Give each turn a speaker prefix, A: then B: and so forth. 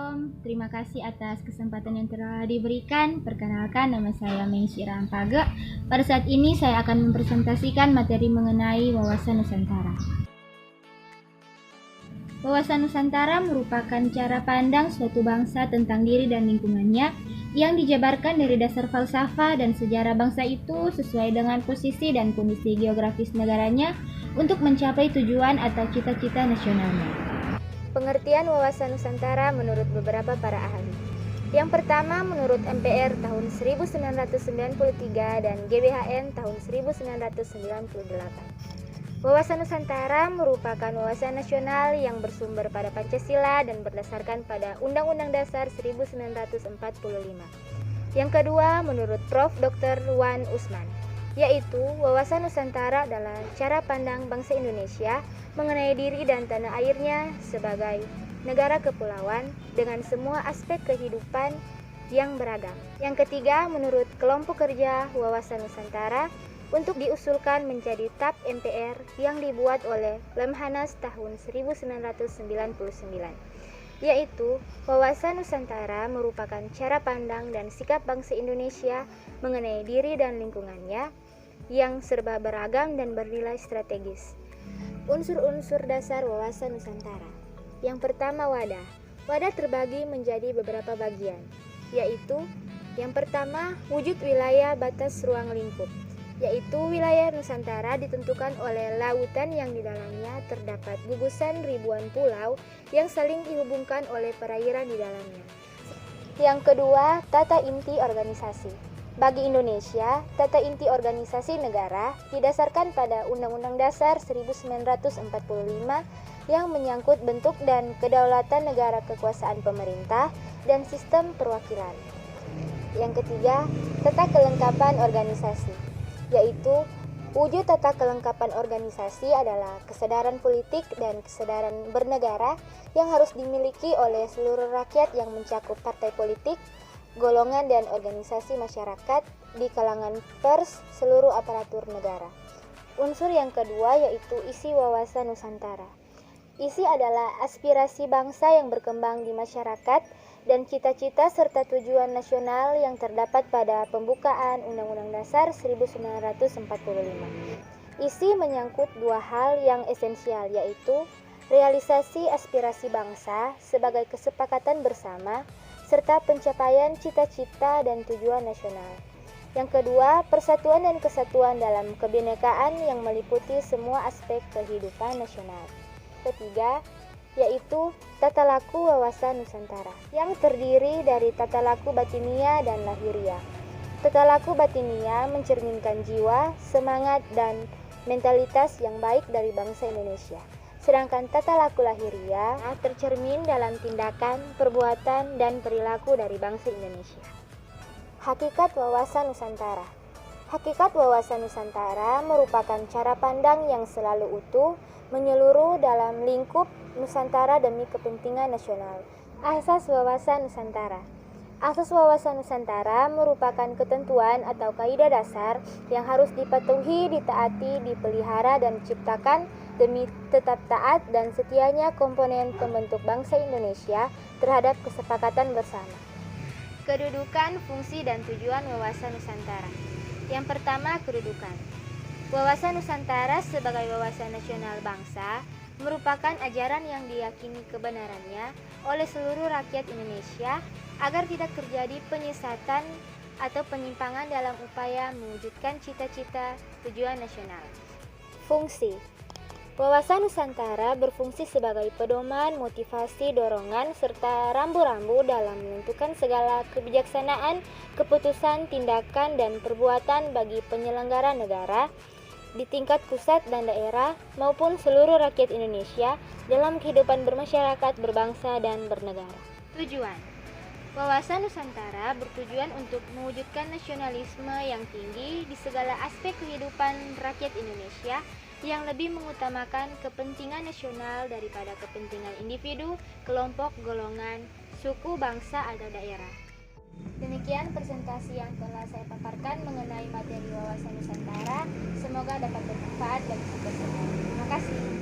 A: Assalamualaikum, terima kasih atas kesempatan yang telah diberikan. Perkenalkan, nama saya Meisira Ampage. Pada saat ini saya akan mempresentasikan materi mengenai wawasan Nusantara. Wawasan Nusantara merupakan cara pandang suatu bangsa tentang diri dan lingkungannya yang dijabarkan dari dasar falsafah dan sejarah bangsa itu sesuai dengan posisi dan kondisi geografis negaranya untuk mencapai tujuan atau cita-cita nasionalnya.
B: Pengertian wawasan Nusantara menurut beberapa para ahli. Yang pertama menurut MPR tahun 1993 dan GBHN tahun 1998. Wawasan Nusantara merupakan wawasan nasional yang bersumber pada Pancasila dan berdasarkan pada Undang-Undang Dasar 1945. Yang kedua menurut Prof. Dr. Wan Usman, yaitu wawasan Nusantara adalah cara pandang bangsa Indonesia mengenai diri dan tanah airnya sebagai negara kepulauan dengan semua aspek kehidupan yang beragam. Yang ketiga, menurut kelompok kerja wawasan Nusantara untuk diusulkan menjadi TAP MPR yang dibuat oleh Lemhanas tahun 1999, yaitu wawasan Nusantara merupakan cara pandang dan sikap bangsa Indonesia mengenai diri dan lingkungannya yang serba beragam dan bernilai strategis. Unsur-unsur dasar wawasan Nusantara. Yang pertama, wadah. Wadah terbagi menjadi beberapa bagian, yaitu yang pertama, wujud wilayah batas ruang lingkup, yaitu wilayah Nusantara ditentukan oleh lautan yang di dalamnya terdapat gugusan ribuan pulau yang saling dihubungkan oleh perairan di dalamnya. Yang kedua, tata inti organisasi. Bagi Indonesia, tata inti organisasi negara didasarkan pada Undang-Undang Dasar 1945 yang menyangkut bentuk dan kedaulatan negara, kekuasaan pemerintah, dan sistem perwakilan. Yang ketiga, tata kelengkapan organisasi, yaitu wujud tata kelengkapan organisasi adalah kesadaran politik dan kesadaran bernegara yang harus dimiliki oleh seluruh rakyat yang mencakup partai politik, golongan dan organisasi masyarakat di kalangan pers, seluruh aparatur negara. Unsur yang kedua yaitu isi wawasan Nusantara. Isi adalah aspirasi bangsa yang berkembang di masyarakat dan cita-cita serta tujuan nasional yang terdapat pada pembukaan Undang-Undang Dasar 1945. Isi menyangkut dua hal yang esensial, yaitu realisasi aspirasi bangsa sebagai kesepakatan bersama serta pencapaian cita-cita dan tujuan nasional. Yang kedua, persatuan dan kesatuan dalam kebinekaan yang meliputi semua aspek kehidupan nasional. Ketiga, yaitu tata laku wawasan Nusantara yang terdiri dari tata laku batinia dan lahiria. Tata laku batinia mencerminkan jiwa, semangat, dan mentalitas yang baik dari bangsa Indonesia. Sedangkan tata laku lahiria tercermin dalam tindakan, perbuatan, dan perilaku dari bangsa Indonesia. Hakikat wawasan Nusantara. Hakikat wawasan Nusantara merupakan cara pandang yang selalu utuh, menyeluruh dalam lingkup Nusantara demi kepentingan nasional. Asas wawasan Nusantara. Asas wawasan Nusantara merupakan ketentuan atau kaidah dasar yang harus dipatuhi, ditaati, dipelihara, dan diciptakan demi tetap taat dan setianya komponen pembentuk bangsa Indonesia terhadap kesepakatan bersama. Kedudukan, fungsi, dan tujuan wawasan Nusantara. Yang pertama, kedudukan. Wawasan Nusantara sebagai wawasan nasional bangsa merupakan ajaran yang diyakini kebenarannya oleh seluruh rakyat Indonesia agar tidak terjadi penyesatan atau penyimpangan dalam upaya mewujudkan cita-cita tujuan nasional. Fungsi. Wawasan Nusantara berfungsi sebagai pedoman, motivasi, dorongan, serta rambu-rambu dalam menentukan segala kebijaksanaan, keputusan, tindakan, dan perbuatan bagi penyelenggara negara di tingkat pusat dan daerah maupun seluruh rakyat Indonesia dalam kehidupan bermasyarakat, berbangsa, dan bernegara. Tujuan. Wawasan Nusantara bertujuan untuk mewujudkan nasionalisme yang tinggi di segala aspek kehidupan rakyat Indonesia yang lebih mengutamakan kepentingan nasional daripada kepentingan individu, kelompok, golongan, suku, bangsa, atau daerah. Demikian presentasi yang telah saya paparkan mengenai materi wawasan Nusantara. Semoga dapat bermanfaat bagi kita semua. Terima kasih.